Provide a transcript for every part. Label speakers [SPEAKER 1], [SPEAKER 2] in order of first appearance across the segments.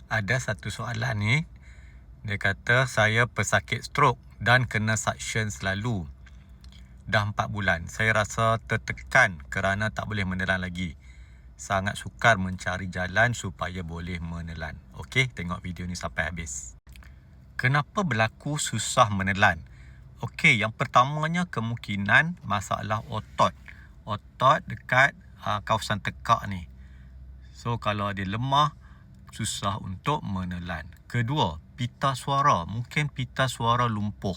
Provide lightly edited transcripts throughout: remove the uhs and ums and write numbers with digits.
[SPEAKER 1] Ada satu soalan ni. Dia kata saya pesakit stroke dan kena suction selalu. Dah 4 bulan. Saya rasa tertekan kerana tak boleh menelan lagi. Sangat sukar mencari jalan supaya boleh menelan. Okey, tengok video ni sampai habis. Kenapa berlaku susah menelan? Okey, yang pertamanya kemungkinan masalah otot. Otot dekat kawasan tekak ni. So, kalau dia lemah, susah untuk menelan. Kedua, pita suara. Mungkin pita suara lumpuh.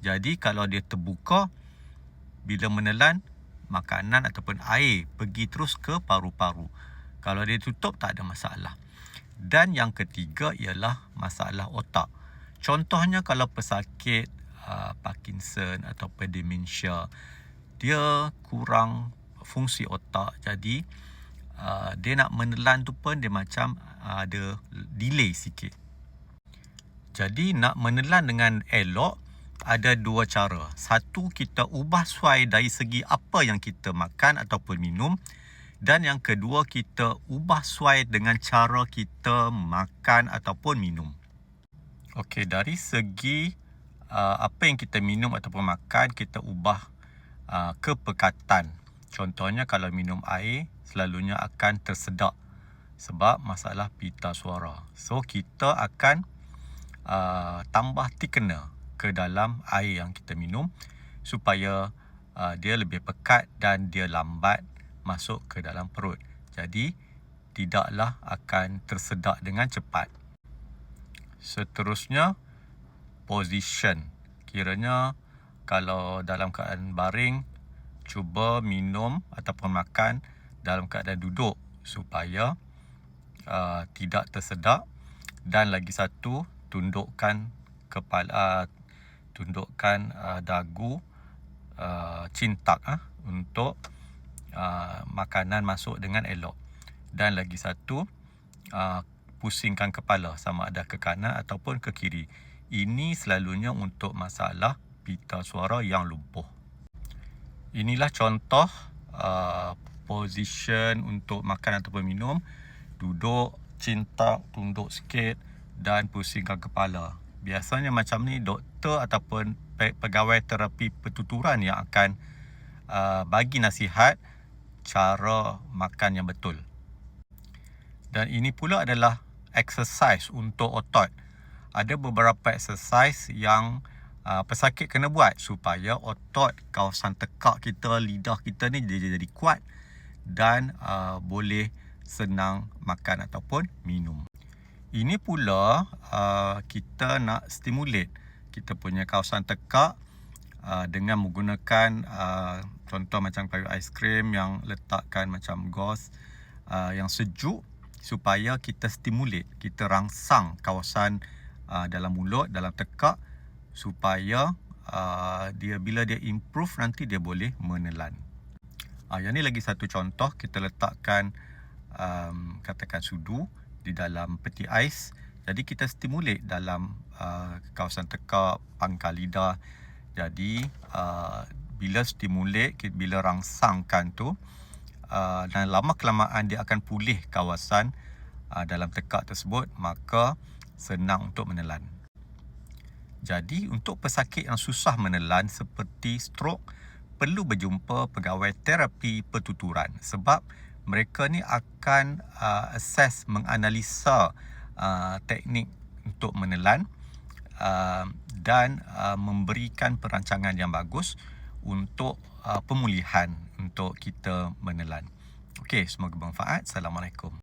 [SPEAKER 1] Jadi, kalau dia terbuka, bila menelan, makanan ataupun air pergi terus ke paru-paru. Kalau dia tutup, tak ada masalah. Dan yang ketiga ialah masalah otak. Contohnya kalau pesakit Parkinson ataupun demensia, dia kurang fungsi otak. Jadi, dia nak menelan tu pun dia macam ada delay sikit. Jadi, nak menelan dengan elok, ada 2 cara. Satu, kita ubah suai dari segi apa yang kita makan ataupun minum. Dan yang kedua, kita ubah suai dengan cara kita makan ataupun minum. Okey, dari segi apa yang kita minum ataupun makan, kita ubah kepekatan. Contohnya kalau minum air, selalunya akan tersedak sebab masalah pita suara. So, kita akan tambah thickener ke dalam air yang kita minum supaya dia lebih pekat dan dia lambat masuk ke dalam perut. Jadi, tidaklah akan tersedak dengan cepat. Seterusnya, position. Kiranya kalau dalam keadaan baring, cuba minum ataupun makan dalam keadaan duduk supaya tidak tersedak. Dan lagi satu, tundukkan kepala, tundukkan dagu, cintak untuk makanan masuk dengan elok. Dan lagi satu, pusingkan kepala sama ada ke kanan ataupun ke kiri. Ini selalunya untuk masalah pita suara yang lumpuh. Inilah contoh position untuk makan ataupun minum. Duduk, cintak, tunduk sikit dan pusingkan kepala. Biasanya macam ni doktor ataupun pegawai terapi pertuturan yang akan bagi nasihat cara makan yang betul. Dan ini pula adalah exercise untuk otot. Ada beberapa exercise yang pesakit kena buat supaya otot kawasan tekak kita, lidah kita ni jadi kuat dan boleh senang makan ataupun minum. Ini pula kita nak stimulate kita punya kawasan tekak dengan menggunakan contoh macam kayu aiskrim yang letakkan macam gauze yang sejuk supaya kita stimulate, kita rangsang kawasan dalam mulut, dalam tekak supaya dia bila dia improve nanti dia boleh menelan. Yang ni lagi satu contoh, kita letakkan katakan sudu di dalam peti ais. Jadi kita stimulate dalam kawasan tekak, pangkal lidah. Jadi bila stimulate, bila rangsangkan tu, dan lama kelamaan dia akan pulih kawasan dalam tekak tersebut, maka senang untuk menelan. Jadi untuk pesakit yang susah menelan seperti stroke, perlu berjumpa pegawai terapi pertuturan sebab mereka ni akan assess, menganalisa teknik untuk menelan dan memberikan perancangan yang bagus untuk pemulihan untuk kita menelan. Okey, semoga bermanfaat. Assalamualaikum.